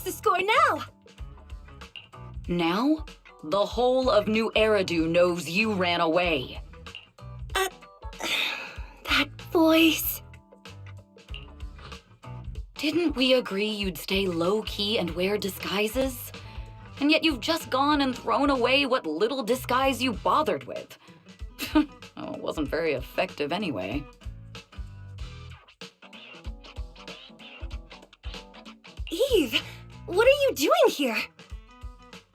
What's the score now? Now, the whole of New Eridu knows you ran away. That voice. Didn't we agree you'd stay low-key and wear disguises? And yet you've just gone and thrown away what little disguise you bothered with. Oh, it wasn't very effective anyway. Eve, what are you doing here?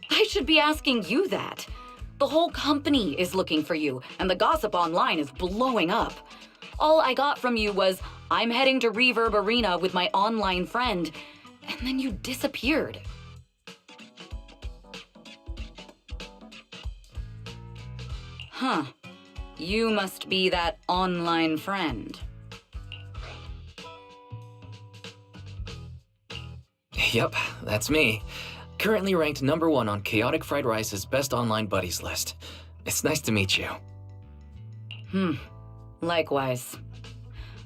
I should be asking you that. The whole company is looking for you, and the gossip online is blowing up. All I got from you was, I'm heading to Reverb Arena with my online friend, and then you disappeared. Huh. You must be that online friend. Yep, that's me. Currently ranked #1 on Chaotic Fried Rice's Best Online Buddies list. It's nice to meet you. Likewise.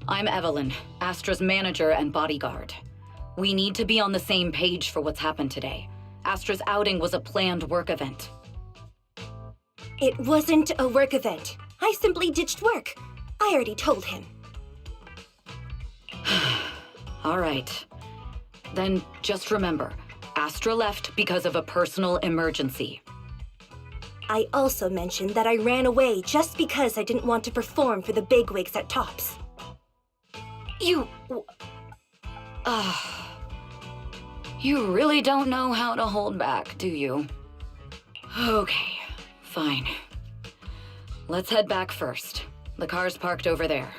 I'm Evelyn, Astra's manager and bodyguard. We need to be on the same page for what's happened today. Astra's outing was a planned work event. It wasn't a work event. I simply ditched work. I already told him. All right. Then just remember, Astra left because of a personal emergency. I also mentioned that I ran away just because I didn't want to perform for the bigwigs at Tops. You really don't know how to hold back, do you? Okay, fine. Let's head back first. The car's parked over there.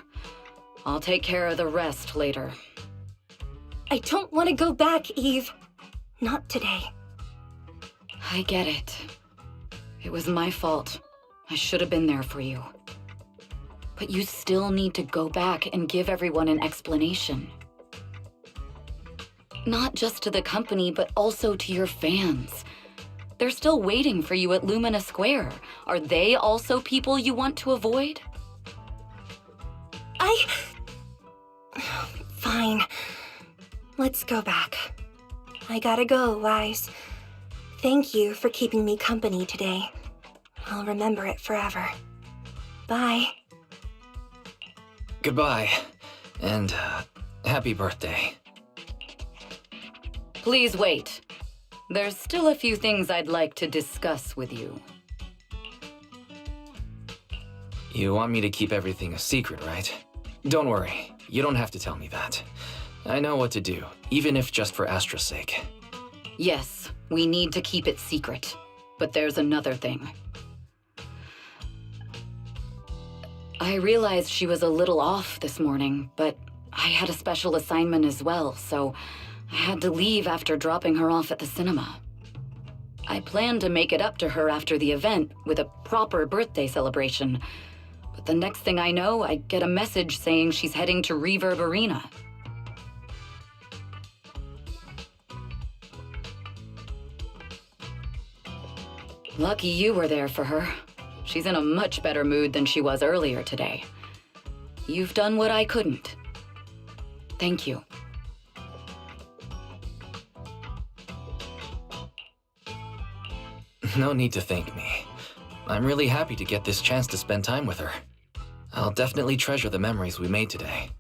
I'll take care of the rest later. I don't want to go back, Eve. Not today. I get it. It was my fault. I should have been there for you. But you still need to go back and give everyone an explanation. Not just to the company, but also to your fans. They're still waiting for you at Lumina Square. Are they also people you want to avoid? Fine. Let's go back. I gotta go, Wise. Thank you for keeping me company today. I'll remember it forever. Bye. Goodbye, and happy birthday. Please wait. There's still a few things I'd like to discuss with you. You want me to keep everything a secret, right? Don't worry, you don't have to tell me that. I know what to do, even if just for Astra's sake. Yes, we need to keep it secret. But there's another thing. I realized she was a little off this morning, but I had a special assignment as well, so I had to leave after dropping her off at the cinema. I planned to make it up to her after the event with a proper birthday celebration, but the next thing I know, I get a message saying she's heading to Reverb Arena. Lucky you were there for her. She's in a much better mood than she was earlier today. You've done what I couldn't. Thank you. No need to thank me. I'm really happy to get this chance to spend time with her. I'll definitely treasure the memories we made today.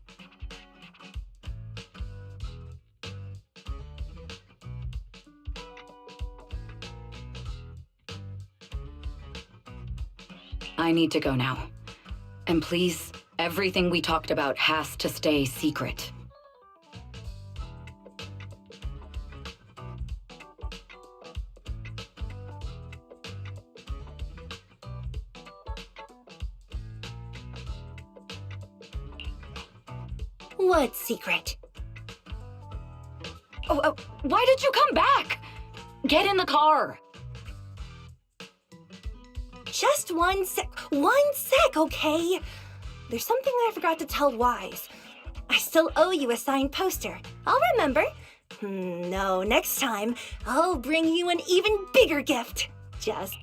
I need to go now. And please, everything we talked about has to stay secret. What secret? Oh, why did you come back? Get in the car. Just one sec, okay? There's something I forgot to tell Wise. I still owe you a signed poster. I'll remember. No, next time, I'll bring you an even bigger gift. Just...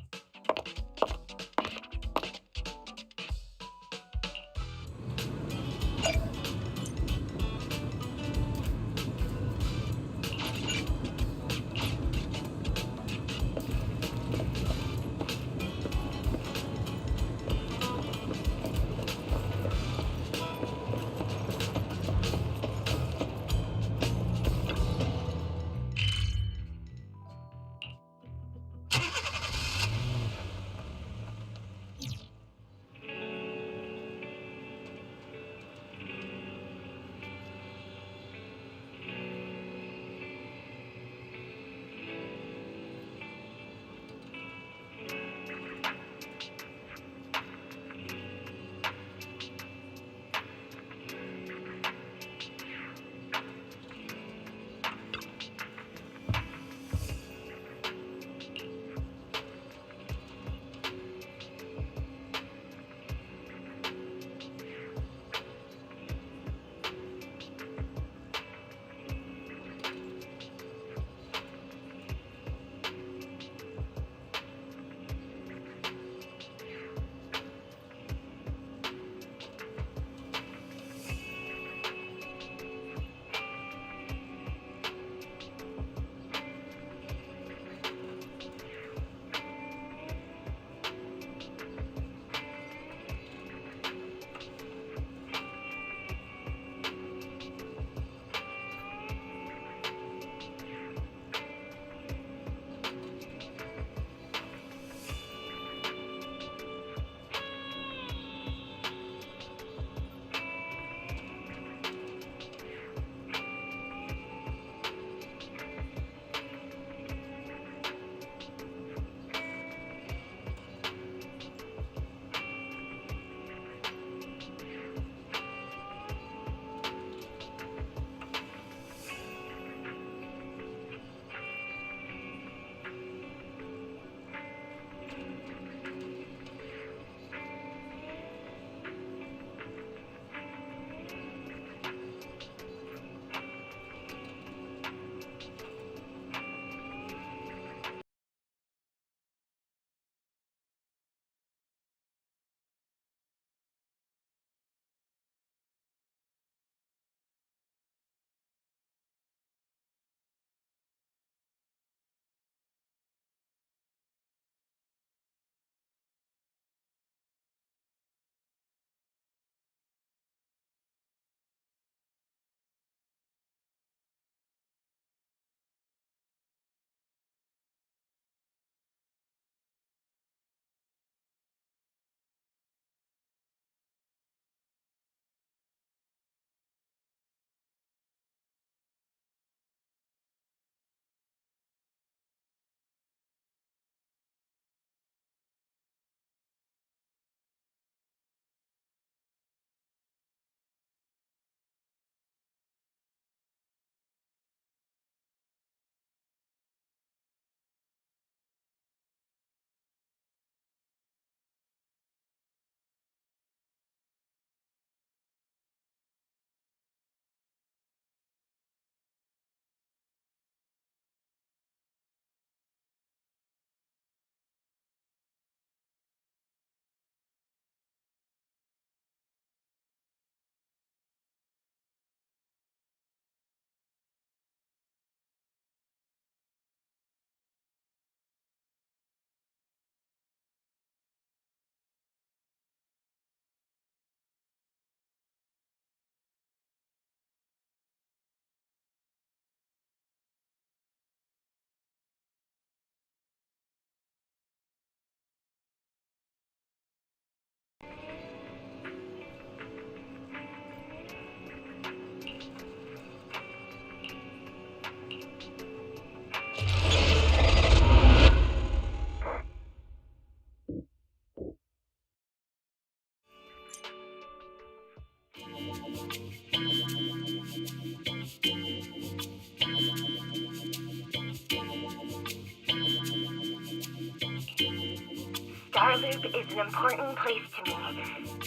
Starloop is an important place to me.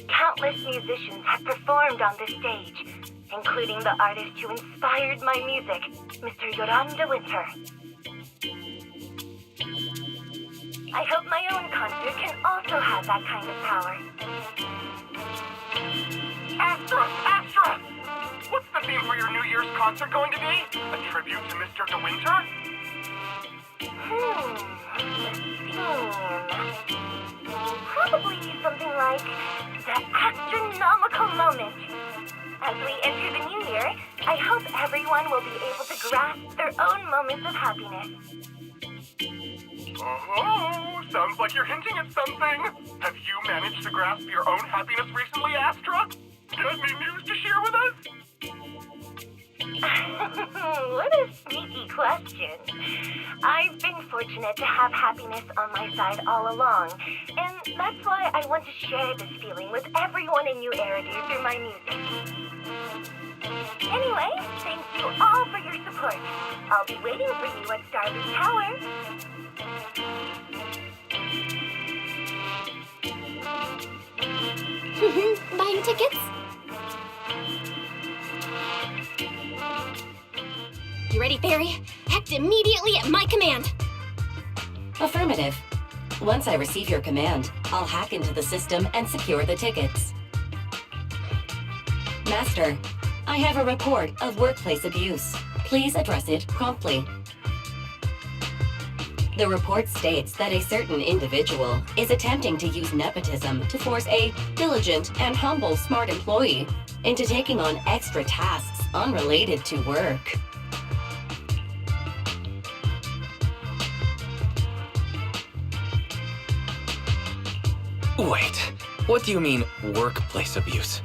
Countless musicians have performed on this stage, including the artist who inspired my music, Mr. Yoram de Winter. I hope my own concert can also have that kind of power. Astra! What's the theme for your New Year's concert going to be? A tribute to Mr. De Winter? Probably something like the astronomical moment. As we enter the new year, I hope everyone will be able to grasp their own moments of happiness. Oh, sounds like you're hinting at something. Have you managed to grasp your own happiness recently, Astra? Got any news to share with us? What a sneaky question. I've been fortunate to have happiness on my side all along, and that's why I want to share this feeling with everyone in New Eridu through my music. Anyway, thank you all for your support. I'll be waiting for you at Starloop Tower. Buying tickets? You ready, Fairy? Act immediately at my command. Affirmative. Once I receive your command, I'll hack into the system and secure the tickets. Master, I have a report of workplace abuse. Please address it promptly. The report states that a certain individual is attempting to use nepotism to force a diligent and humble smart employee into taking on extra tasks unrelated to work. Wait, what do you mean, workplace abuse?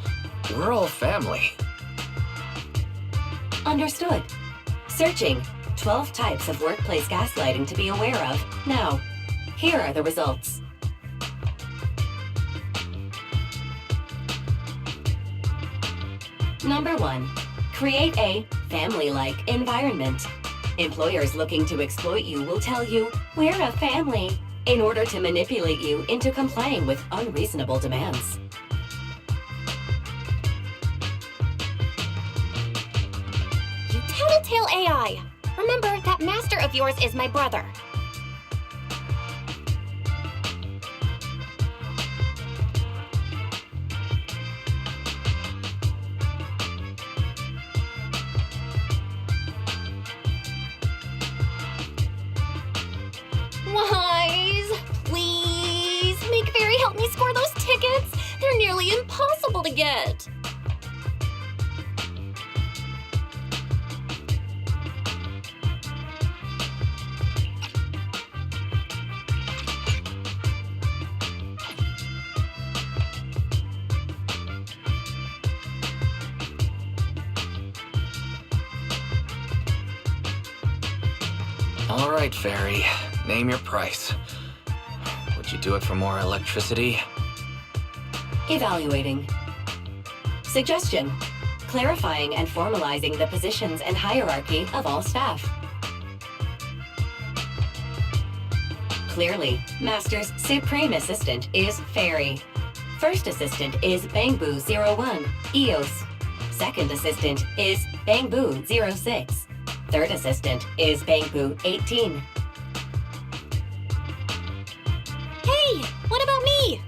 We're all family. Understood. Searching. 12 types of workplace gaslighting to be aware of. Now, here are the results. Number 1. Create a family-like environment. Employers looking to exploit you will tell you, "We're a family," in order to manipulate you into complying with unreasonable demands. You tattletale AI. Remember, that master of yours is my brother. Wise, please, make Fairy help me score those tickets. They're nearly impossible to get. All right, Fairy. Name your price. Would you do it for more electricity? Evaluating. Suggestion. Clarifying and formalizing the positions and hierarchy of all staff. Clearly, Master's Supreme Assistant is Fairy. First Assistant is Bangboo01, EOS. Second Assistant is Bangboo06. Third Assistant is Bangboo18. Hey, what about me?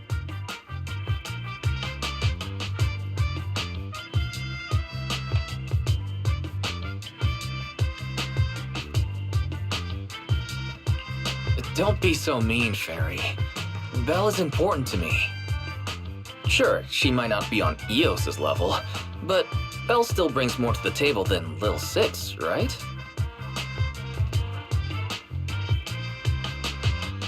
Don't be so mean, Fairy. Belle is important to me. Sure, she might not be on EOS's level, but Belle still brings more to the table than Lil 6, right?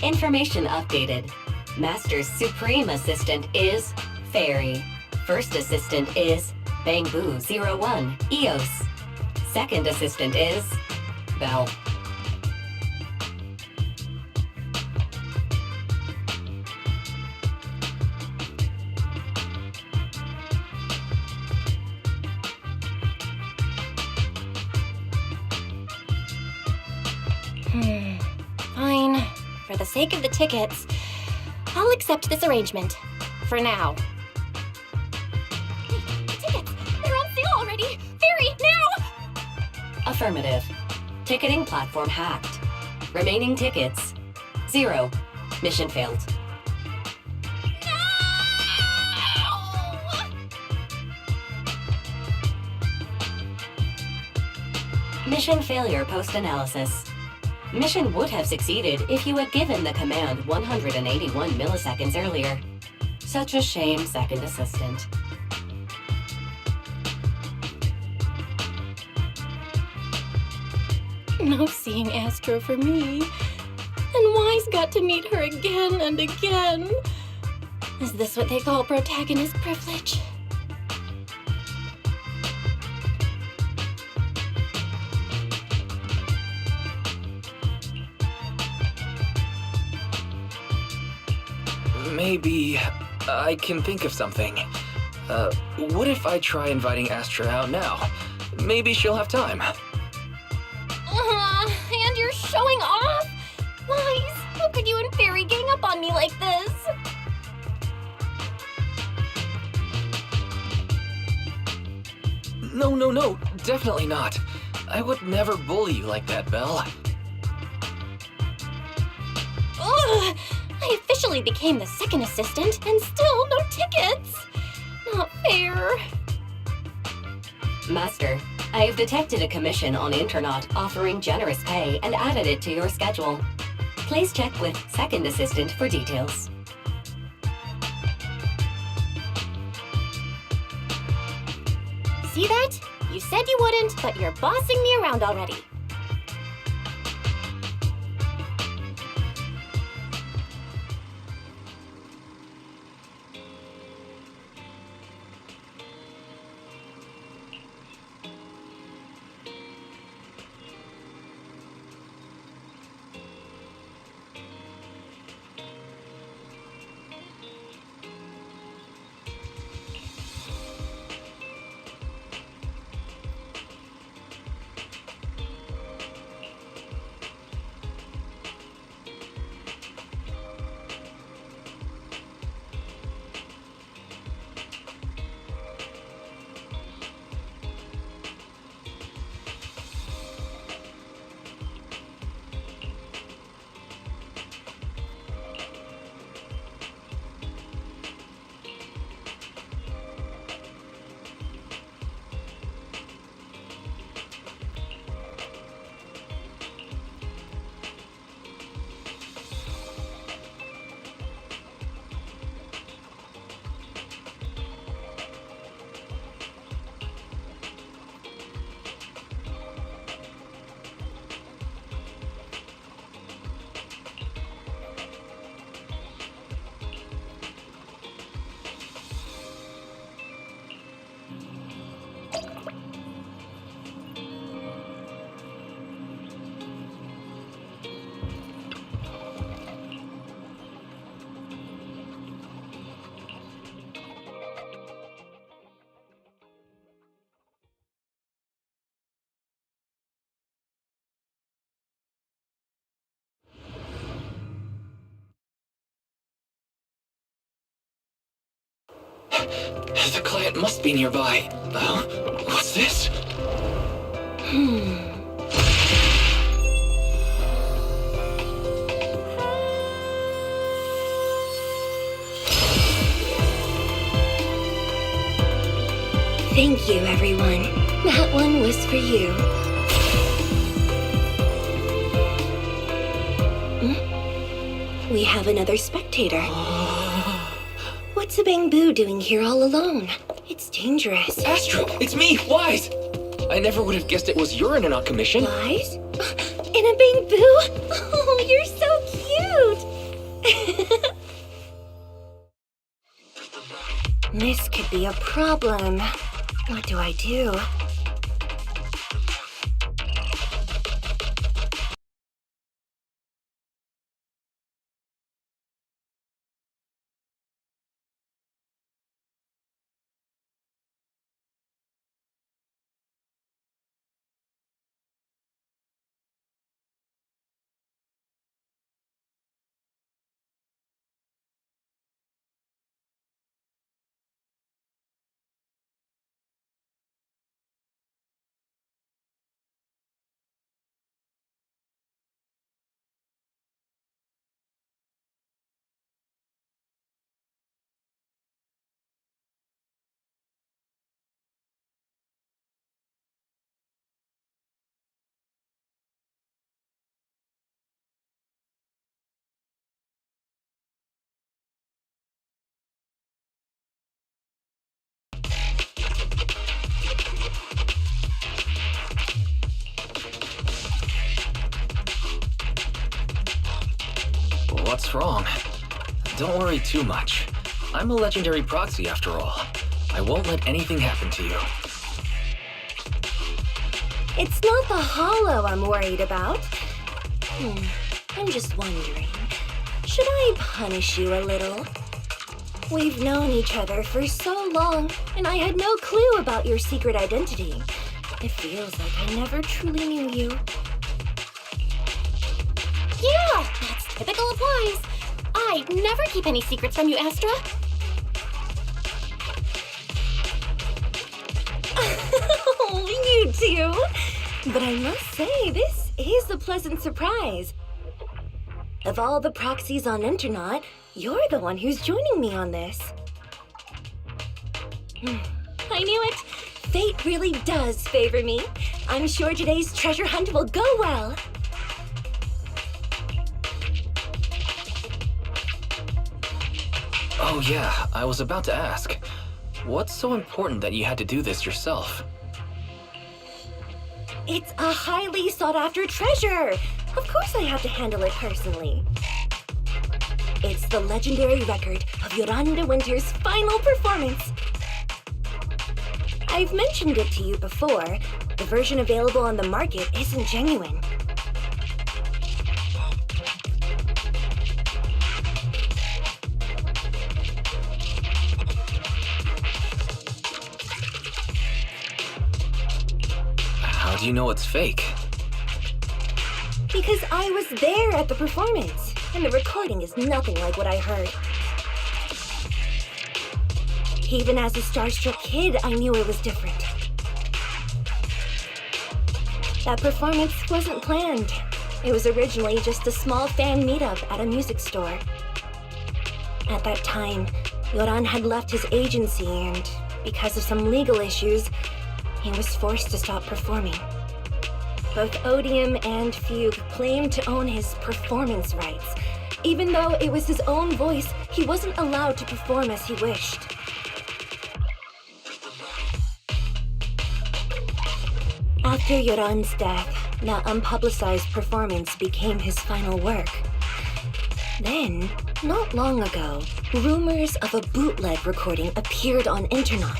Information updated. Master's Supreme Assistant is Fairy. First Assistant is Bangboo01, EOS. Second Assistant is Belle. Fine. For the sake of the tickets, I'll accept this arrangement. For now. Hey, the tickets! They're on sale already! Hurry, now! Affirmative. Ticketing platform hacked. Remaining tickets 0. Mission failed. Mission failure post-analysis. Mission would have succeeded if you had given the command 181 milliseconds earlier. Such a shame, Second Assistant. No seeing Astra for me. And Y's got to meet her again and again. Is this what they call protagonist privilege? Maybe I can think of something. What if I try inviting Astra out now? Maybe she'll have time. And you're showing off? Wise, how could you and Fairy gang up on me like this? No, definitely not. I would never bully you like that, Belle. Ugh! I officially became the second assistant, and still no tickets! Not fair. Master, I have detected a commission on Internet offering generous pay and added it to your schedule. Please check with Second Assistant for details. See that? You said you wouldn't, but you're bossing me around already. The client must be nearby. What's this? Thank you, everyone. That one was for you. We have another spectator. What's a Bang-Boo doing here all alone? It's dangerous. Astra, it's me, Wise! I never would have guessed it was your internet commission. Wise? In a Bang-Boo? Oh, you're so cute! This could be a problem. What do I do? what's wrong. Don't worry too much. I'm a legendary proxy after all. I won't let anything happen to you. It's not the hollow I'm worried about. I'm just wondering, should I punish you a little? We've known each other for so long, and I had no clue about your secret identity. It feels like I never truly knew you. Yeah, that's typical of Wise. I never keep any secrets from you, Astra. Oh, you do! But I must say, this is a pleasant surprise. Of all the proxies on Internet, you're the one who's joining me on this. I knew it! Fate really does favor me. I'm sure today's treasure hunt will go well. Oh yeah, I was about to ask. What's so important that you had to do this yourself? It's a highly sought-after treasure. Of course I have to handle it personally. It's the legendary record of Yolanda Winter's final performance. I've mentioned it to you before. The version available on the market isn't genuine. How do you know it's fake? Because I was there at the performance, and the recording is nothing like what I heard. Even as a starstruck kid, I knew it was different. That performance wasn't planned. It was originally just a small fan meetup at a music store. At that time, Yoran had left his agency, and because of some legal issues, he was forced to stop performing. Both Odium and Fugue claimed to own his performance rights. Even though it was his own voice, he wasn't allowed to perform as he wished. After Yoran's death, that unpublicized performance became his final work. Then, not long ago, rumors of a bootleg recording appeared on Internet.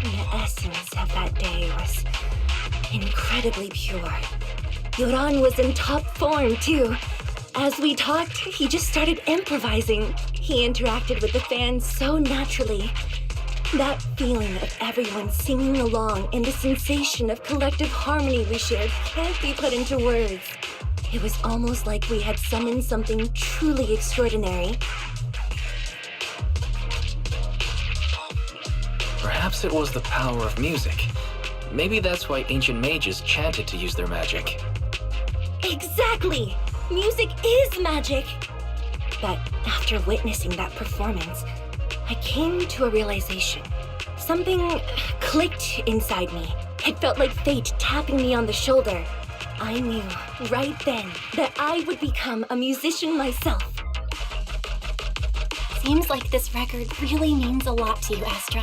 The essence of that day was incredibly pure. Yoran was in top form, too. As we talked, he just started improvising. He interacted with the fans so naturally. That feeling of everyone singing along and the sensation of collective harmony we shared can't be put into words. It was almost like we had summoned something truly extraordinary. Perhaps it was the power of music. Maybe that's why ancient mages chanted to use their magic. Exactly! Music is magic! But after witnessing that performance, I came to a realization. Something clicked inside me. It felt like fate tapping me on the shoulder. I knew right then that I would become a musician myself. Seems like this record really means a lot to you, Astra.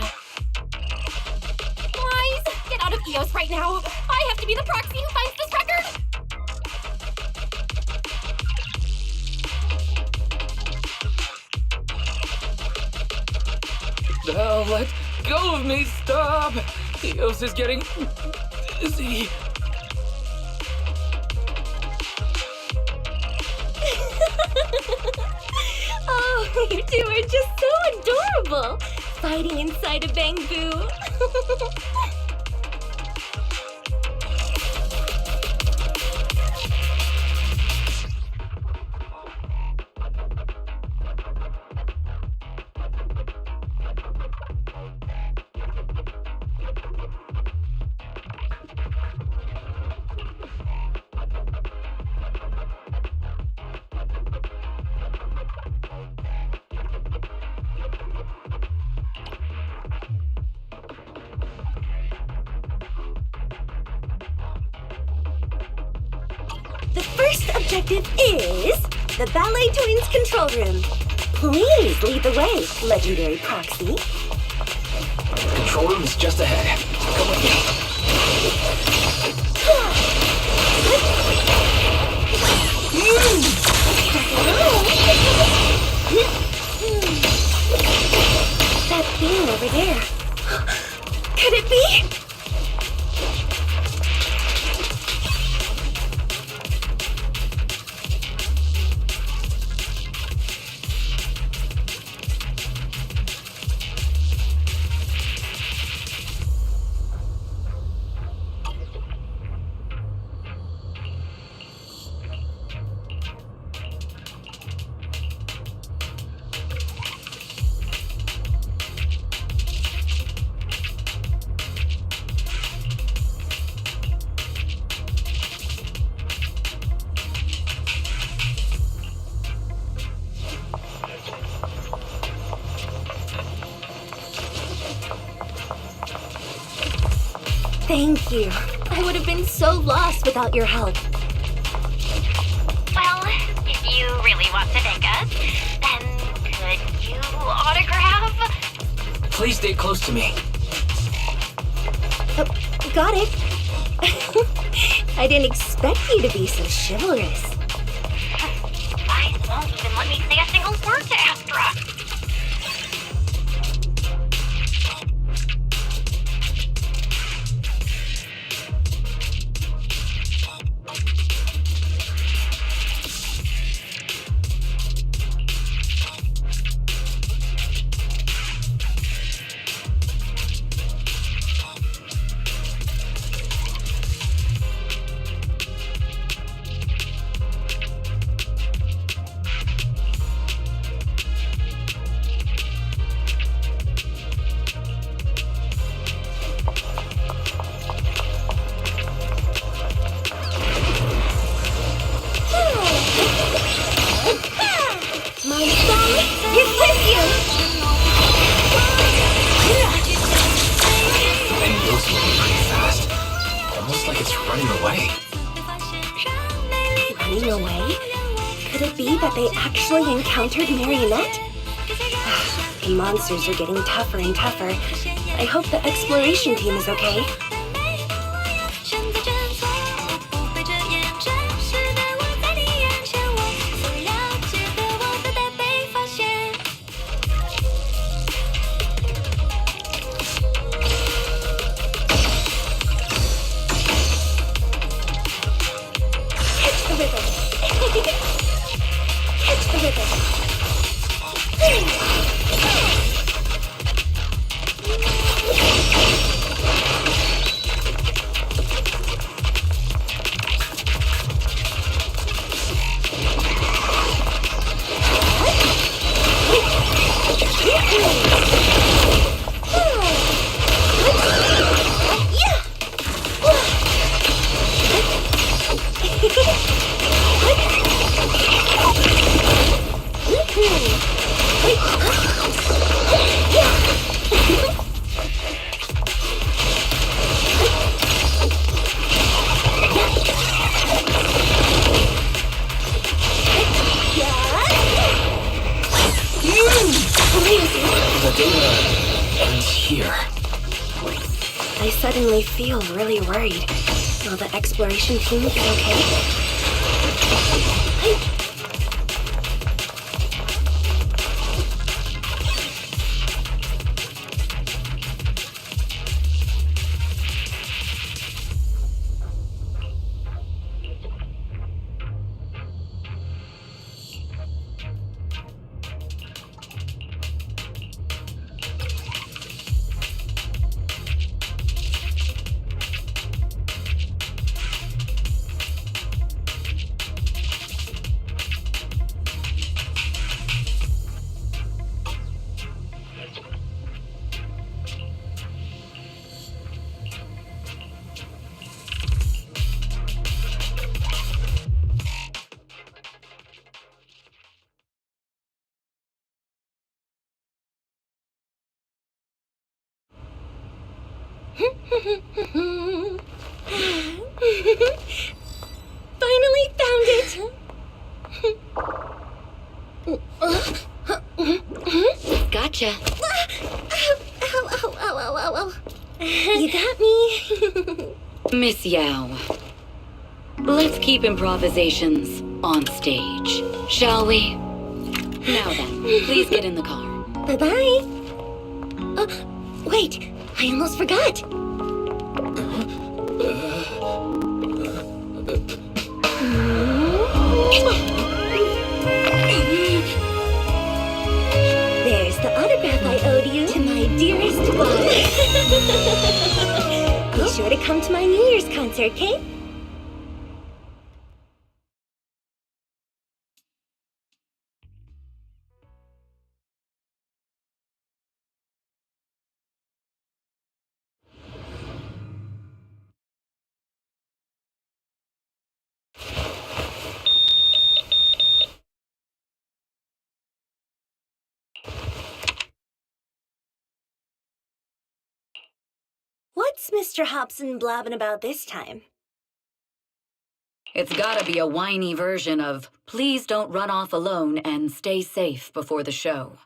Wise, get out of EOS right now! I have to be the proxy who finds this record! Belle, let go of me! Stop! Eos is getting dizzy. Oh, you two are just so adorable! Fighting inside a bamboo. The first objective is the Ballet Twins control room. Please lead the way, legendary proxy. Control room is just ahead. Come with me. That thing over there. Could it be? Thank you. I would have been so lost without your help. Well, if you really want to thank us, then could you autograph? Please stay close to me. Oh, got it. I didn't expect you to be so chivalrous. Wise won't even let me say a single word to Astra. My song is with you! And those moving pretty fast. Almost like it's running away. Running away? Could it be that they actually encountered Marionette? The monsters are getting tougher and tougher. I hope the exploration team is okay. Catch the rhythm! Catch the rhythm! The data ends here. I suddenly feel really worried. Will the exploration team be okay? Finally found it! Gotcha. Ow. You got me. Miss Yao. Let's keep improvisations on stage, shall we? Now then, please get in the car. Bye-bye. Wait, I almost forgot. There's the autograph I owed you to my dearest wife. Be sure to come to my New Year's concert, okay? What's Mr. Hobson blabbing about this time? It's gotta be a whiny version of, please don't run off alone and stay safe before the show.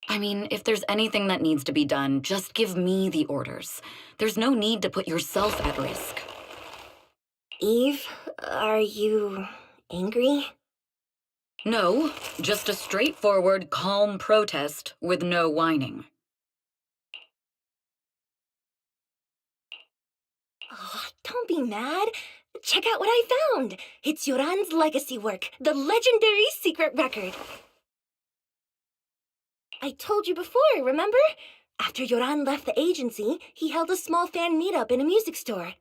I mean, if there's anything that needs to be done, just give me the orders. There's no need to put yourself at risk. Eve, are you angry? No, just a straightforward, calm protest with no whining. Oh, don't be mad. Check out what I found. It's Yoran's legacy work, the legendary secret record. I told you before, remember? After Yoran left the agency, he held a small fan meetup in a music store.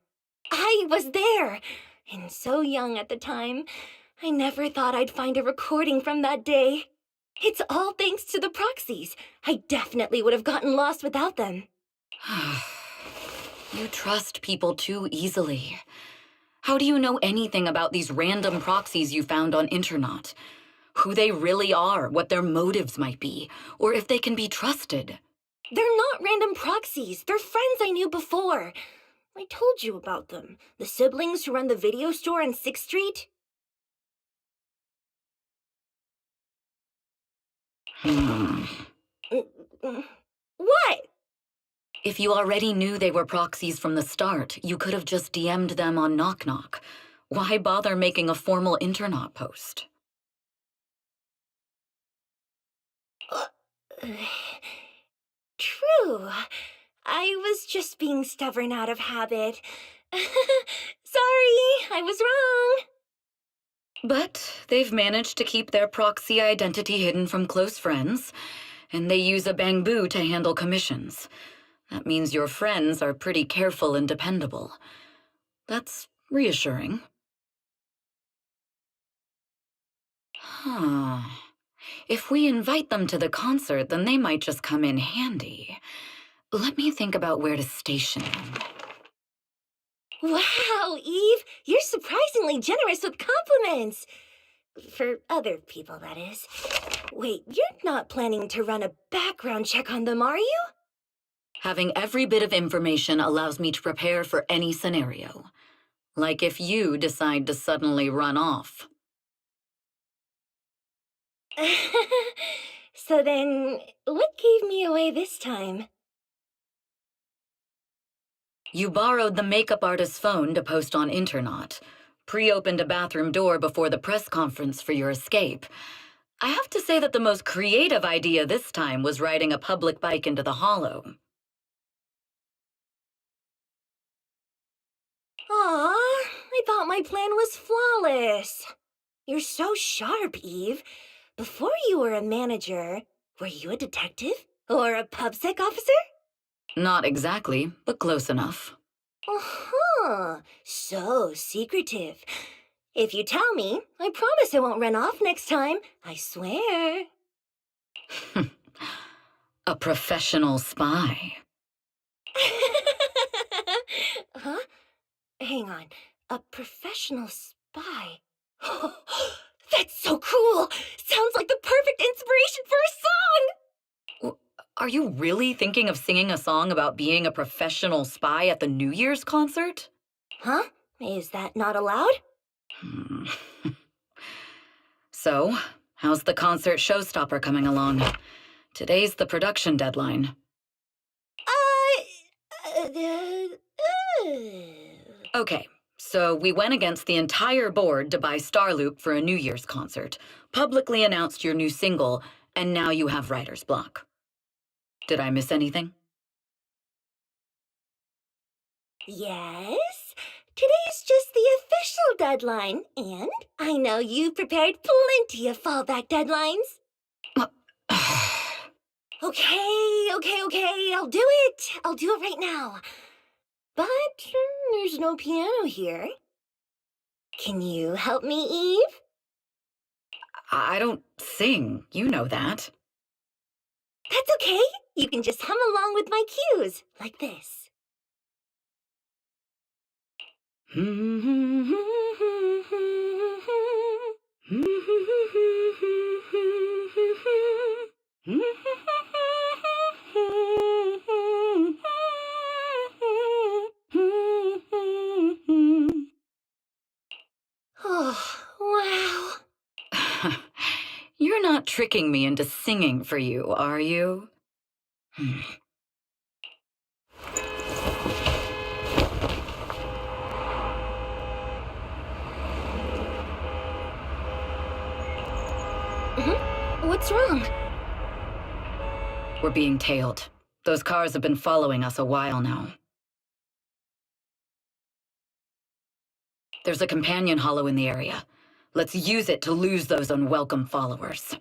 I was there, and so young at the time. I never thought I'd find a recording from that day. It's all thanks to the proxies. I definitely would have gotten lost without them. You trust people too easily. How do you know anything about these random proxies you found on Internet? Who they really are, what their motives might be, or if they can be trusted? They're not random proxies. They're friends I knew before. I told you about them. The siblings who run the video store on 6th Street. What? If you already knew they were proxies from the start, you could have just DM'd them on Knock Knock. Why bother making a formal Internet post? True. I was just being stubborn out of habit. Sorry, I was wrong. But they've managed to keep their proxy identity hidden from close friends, and they use a bamboo to handle commissions. That means your friends are pretty careful and dependable. That's reassuring. Huh. If we invite them to the concert, then they might just come in handy. Let me think about where to station them. Wow, Eve, you're surprisingly generous with compliments. For other people, that is. Wait, you're not planning to run a background check on them, are you? Having every bit of information allows me to prepare for any scenario. Like if you decide to suddenly run off. So then, what gave me away this time? You borrowed the makeup artist's phone to post on Internet, pre-opened a bathroom door before the press conference for your escape. I have to say that the most creative idea this time was riding a public bike into the hollow. Aw, I thought my plan was flawless. You're so sharp, Eve. Before you were a manager, were you a detective? Or a PubSec officer? Not exactly, but close enough. Uh-huh. So secretive. If you tell me, I promise I won't run off next time. I swear. A professional spy. Huh? Hang on. A professional spy? That's so cool! Sounds like the perfect inspiration for a song! Are you really thinking of singing a song about being a professional spy at the New Year's concert? Huh? Is that not allowed? So, how's the concert showstopper coming along? Today's the production deadline. Okay, So we went against the entire board to buy Starloop for a New Year's concert, publicly announced your new single, and now you have writer's block. Did I miss anything? Yes, today's just the official deadline, and I know you've prepared plenty of fallback deadlines. Okay, I'll do it. I'll do it right now. But there's no piano here. Can you help me, Eve? I don't sing, you know that. That's okay. You can just hum along with my cues, like this. Oh, wow. You're not tricking me into singing for you, are you? What's wrong? We're being tailed. Those cars have been following us a while now. There's a companion hollow in the area. Let's use it to lose those unwelcome followers.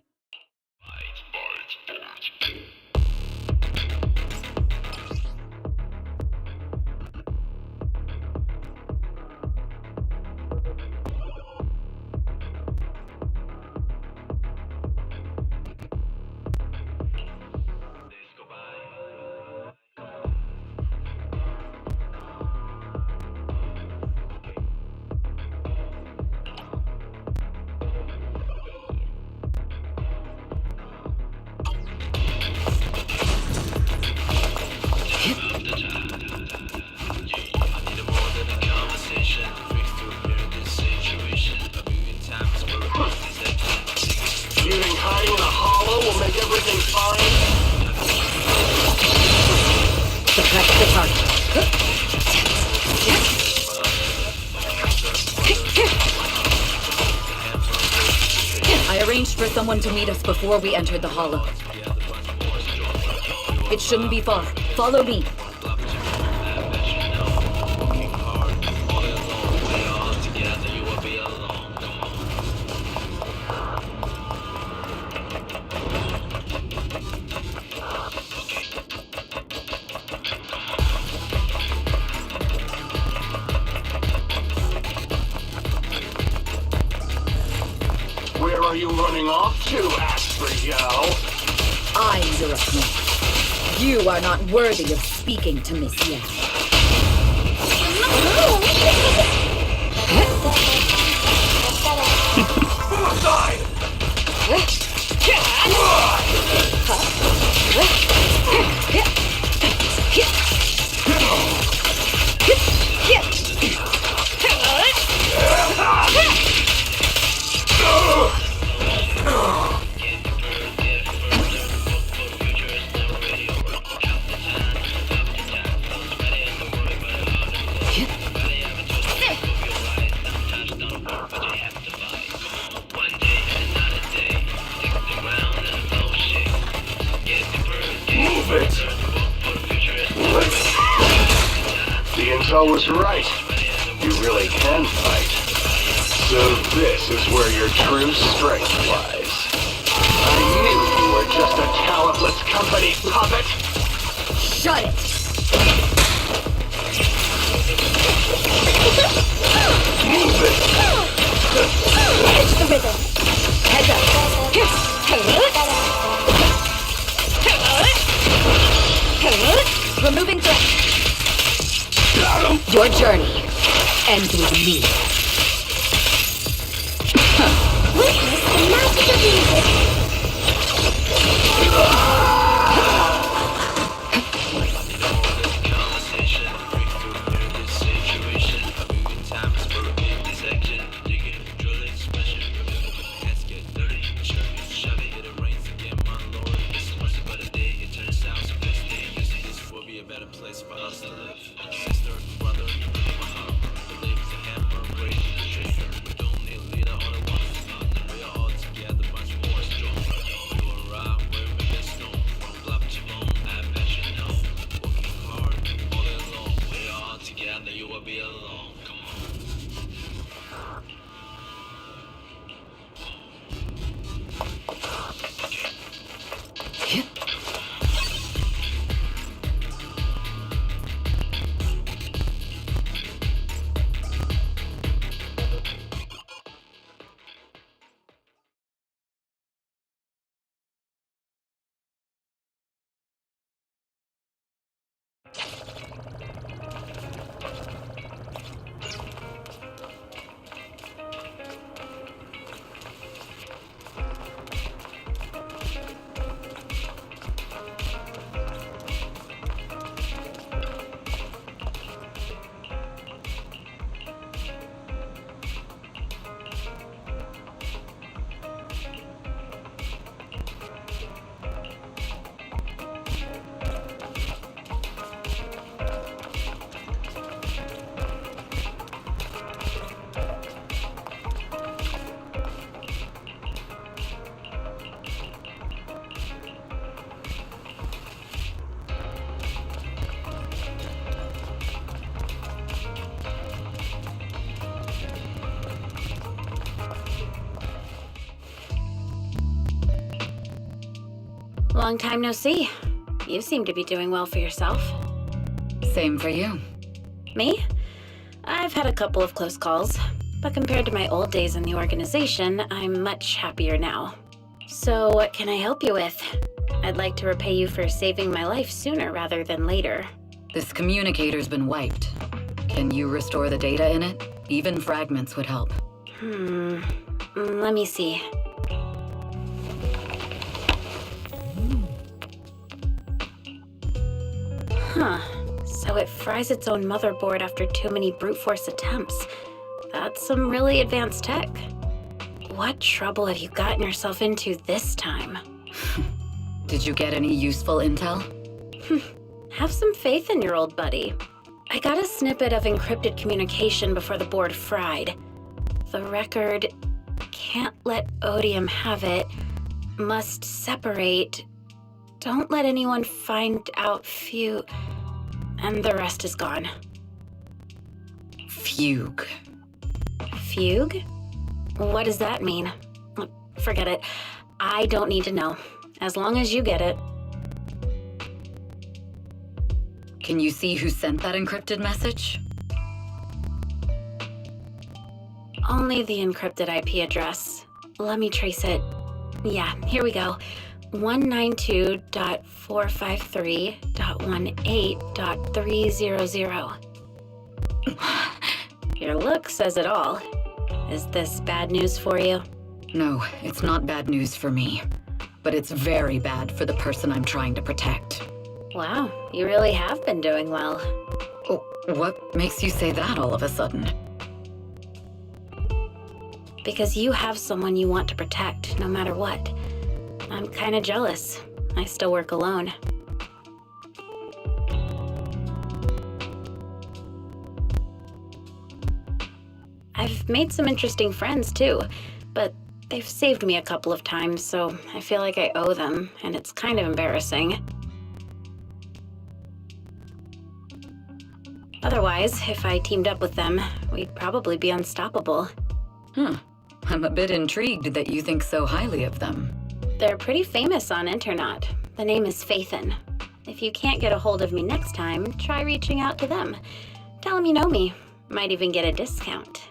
I arranged for someone to meet us before we entered the hollow. It shouldn't be far. Follow me. Where are you running off to, Astro? I'm your opponent. You are not worthy of speaking to Miss Yang. Suicide! The intel was right. You really can fight. So this is where your true strength lies. I knew you were just a talentless company puppet. Shut it! Move it! It's the rhythm. Heads up! Removing threat. Your journey ends with me. Witness the magic of music. Place for us to live. Sister, brother, my heart, believe the hand. Long time no see. You seem to be doing well for yourself. Same for you. Me? I've had a couple of close calls, but compared to my old days in the organization, I'm much happier now. So what can I help you with? I'd like to repay you for saving my life sooner rather than later. This communicator's been wiped. Can you restore the data in it? Even fragments would help. Let me see. Huh. So it fries its own motherboard after too many brute force attempts. That's some really advanced tech. What trouble have you gotten yourself into this time? Did you get any useful intel? Have some faith in your old buddy. I got a snippet of encrypted communication before the board fried. The record can't let Odium have it. Must separate. Don't let anyone find out and the rest is gone. Fugue. Fugue? What does that mean? Forget it. I don't need to know. As long as you get it. Can you see who sent that encrypted message? Only the encrypted IP address. Let me trace it. Yeah, here we go. 192.453.18.300. Your look says it all. Is this bad news for you? No, it's not bad news for me. But it's very bad for the person I'm trying to protect. Wow, you really have been doing well. Oh, what makes you say that all of a sudden? Because you have someone you want to protect, no matter what. I'm kinda jealous. I still work alone. I've made some interesting friends, too, but they've saved me a couple of times, so I feel like I owe them, and it's kind of embarrassing. Otherwise, if I teamed up with them, we'd probably be unstoppable. I'm a bit intrigued that you think so highly of them. They're pretty famous on internet. The name is Faithin. If you can't get a hold of me next time, try reaching out to them. Tell them you know me. Might even get a discount.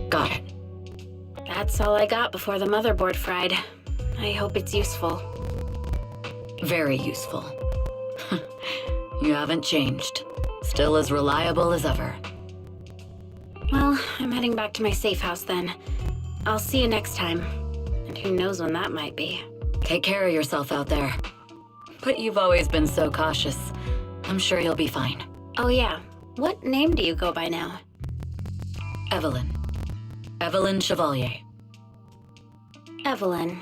Got it. That's all I got before the motherboard fried. I hope it's useful. Very useful. You haven't changed. Still as reliable as ever. Well, I'm heading back to my safe house then. I'll see you next time. And who knows when that might be. Take care of yourself out there. But you've always been so cautious. I'm sure you'll be fine. Oh yeah, what name do you go by now? Evelyn. Evelyn Chevalier. Evelyn.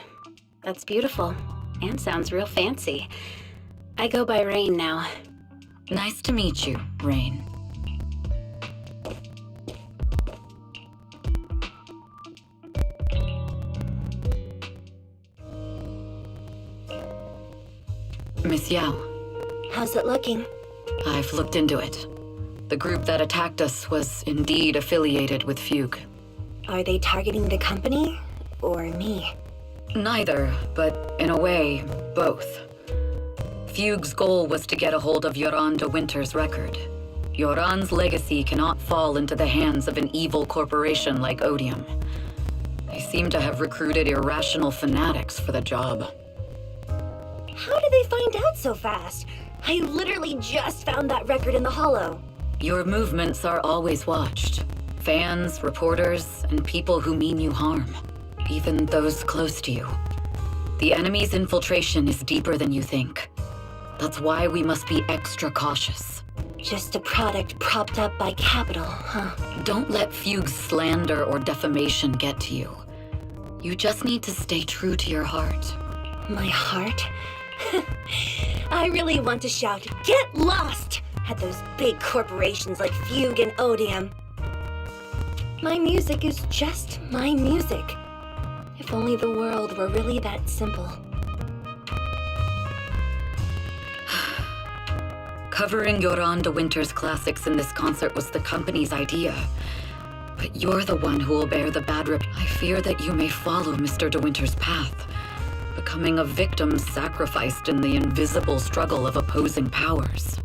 That's beautiful. And sounds real fancy. I go by Rain now. Nice to meet you, Rain. Miss Yao. How's it looking? I've looked into it. The group that attacked us was indeed affiliated with Fugue. Are they targeting the company or me? Neither, but in a way, both. Fugue's goal was to get a hold of Yolanda Winter's record. Yoran's legacy cannot fall into the hands of an evil corporation like Odium. They seem to have recruited irrational fanatics for the job. How did they find out so fast? I literally just found that record in the hollow. Your movements are always watched. Fans, reporters, and people who mean you harm. Even those close to you. The enemy's infiltration is deeper than you think. That's why we must be extra cautious. Just a product propped up by capital, huh? Don't let Fugue's slander or defamation get to you. You just need to stay true to your heart. My heart? I really want to shout, "Get lost!" at those big corporations like Fugue and Odium. My music is just my music. If only the world were really that simple. Covering Yoran de Winter's classics in this concert was the company's idea. But you're the one who will bear the bad rep. I fear that you may follow Mr. de Winter's path, becoming a victim sacrificed in the invisible struggle of opposing powers.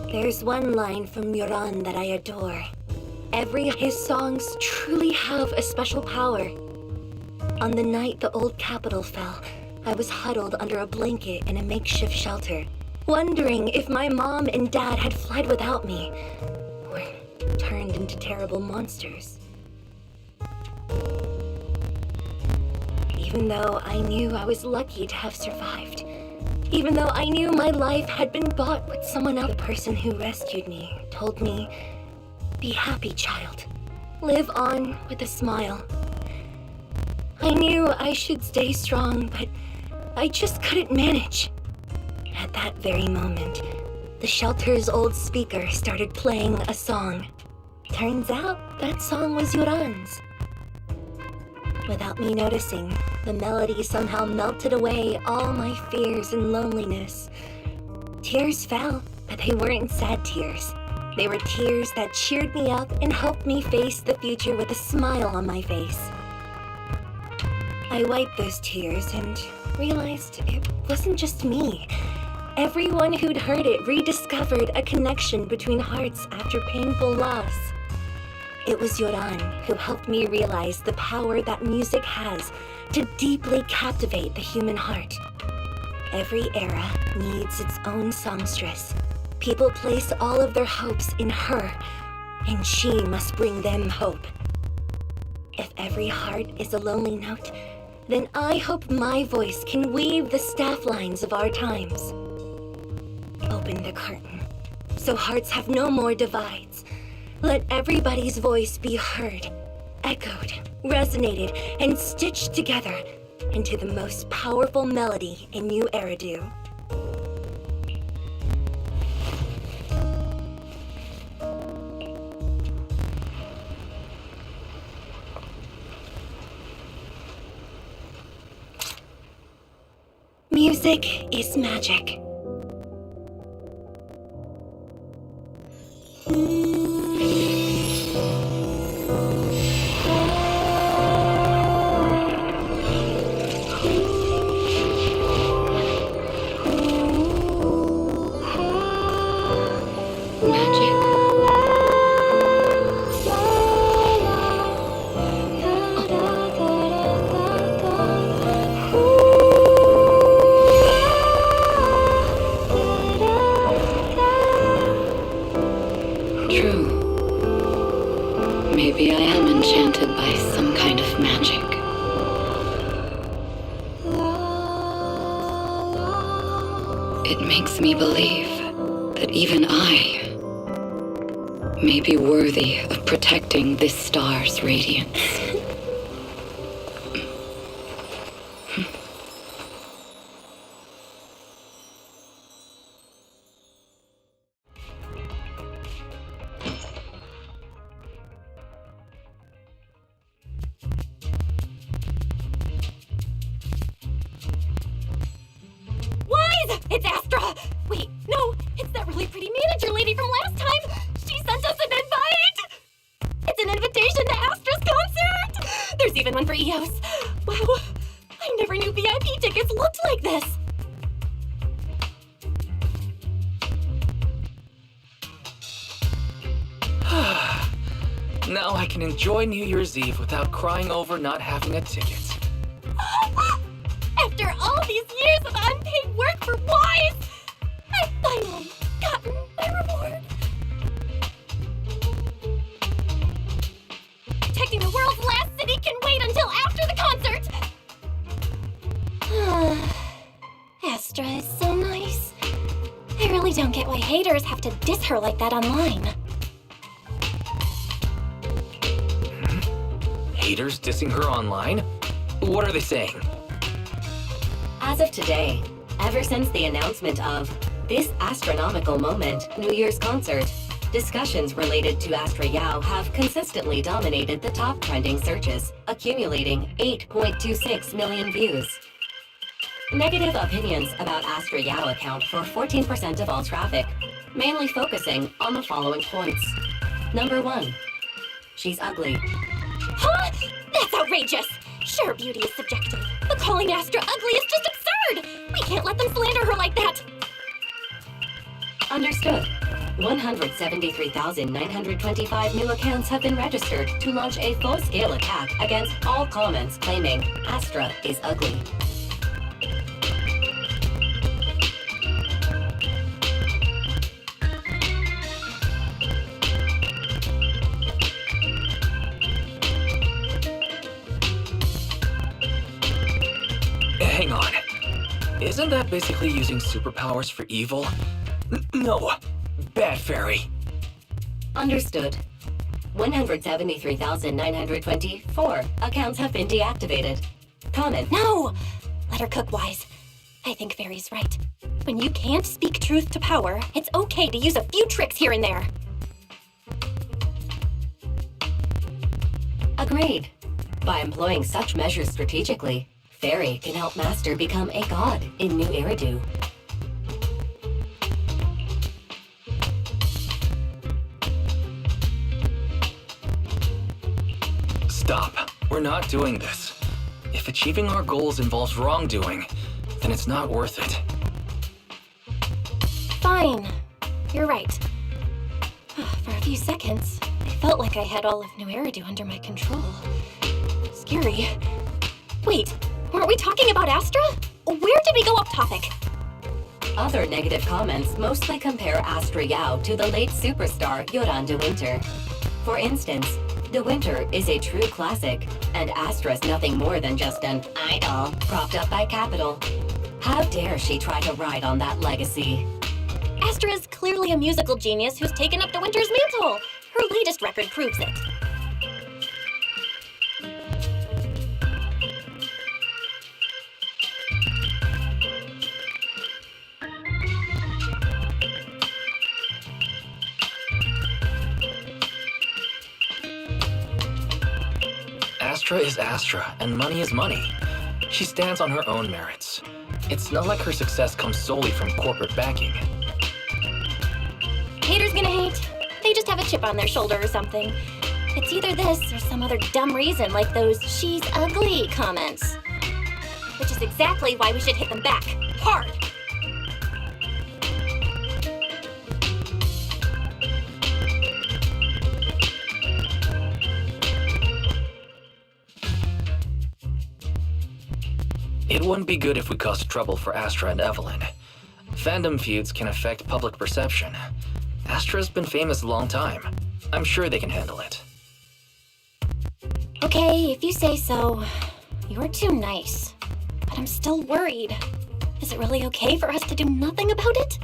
There's one line from Yoran that I adore. Every his songs truly have a special power. On the night the old capital fell, I was huddled under a blanket in a makeshift shelter, wondering if my mom and dad had fled without me, or turned into terrible monsters. Even though I knew I was lucky to have survived, even though I knew my life had been bought with someone else, the person who rescued me told me, "Be happy, child. Live on with a smile." I knew I should stay strong, but I just couldn't manage. At that very moment, the shelter's old speaker started playing a song. Turns out that song was Yoran's. Without me noticing, the melody somehow melted away all my fears and loneliness. Tears fell, but they weren't sad tears. They were tears that cheered me up and helped me face the future with a smile on my face. I wiped those tears and realized it wasn't just me. Everyone who'd heard it rediscovered a connection between hearts after painful loss. It was Yoran who helped me realize the power that music has to deeply captivate the human heart. Every era needs its own songstress. People place all of their hopes in her, and she must bring them hope. If every heart is a lonely note, then I hope my voice can weave the staff lines of our times. Open the curtain, so hearts have no more divides. Let everybody's voice be heard, echoed, resonated, and stitched together into the most powerful melody in New Eridu. Music is magic. Maybe I am enchanted by some kind of magic. It makes me believe that even I may be worthy of protecting this star's radiance. It's Astra! Wait, no, it's that really pretty manager lady from last time! She sent us an invite! It's an invitation to Astra's concert! There's even one for EOS. Wow, I never knew VIP tickets looked like this! Now I can enjoy New Year's Eve without crying over not having a ticket. After all these years of unpaid work for Wise, I've finally gotten my reward. Protecting the world's last city can wait until after the concert. Astra is so nice. I really don't get why haters have to diss her like that online. Haters dissing her online? What are they saying? As of today, ever since the announcement of this astronomical moment New Year's concert, discussions related to Astra Yao have consistently dominated the top trending searches, accumulating 8.26 million views. Negative opinions about Astra Yao account for 14% of all traffic, mainly focusing on the following points. Number 1. She's ugly. Huh? That's outrageous! Sure, beauty is subjective, but calling Astra ugly is just absurd! We can't let them slander her like that! Understood. 173,925 new accounts have been registered to launch a full-scale attack against all comments claiming Astra is ugly. Hang on. Isn't that basically using superpowers for evil? No. Bad fairy. Understood. 173,924 accounts have been deactivated. Comment. No! Let her cook, Wise. I think Fairy's right. When you can't speak truth to power, it's okay to use a few tricks here and there. Agreed. By employing such measures strategically, Fairy can help Master become a god in New Eridu. Stop. We're not doing this. If achieving our goals involves wrongdoing, then it's not worth it. Fine. You're right. For a few seconds, I felt like I had all of New Eridu under my control. Scary. Wait, weren't we talking about Astra? Where did we go off topic? Other negative comments mostly compare Astra Yao to the late superstar Yoran de Winter. For instance, De Winter is a true classic, and Astra's nothing more than just an idol propped up by capital. How dare she try to ride on that legacy? Astra is clearly a musical genius who's taken up De Winter's mantle. Her latest record proves it. Astra is Astra, and money is money. She stands on her own merits. It's not like her success comes solely from corporate backing. Haters gonna hate. They just have a chip on their shoulder or something. It's either this or some other dumb reason like those "she's ugly" comments. Which is exactly why we should hit them back. Hard. It wouldn't be good if we caused trouble for Astra and Evelyn. Fandom feuds can affect public perception. Astra's been famous a long time. I'm sure they can handle it. Okay, if you say so. You're too nice. But I'm still worried. Is it really okay for us to do nothing about it?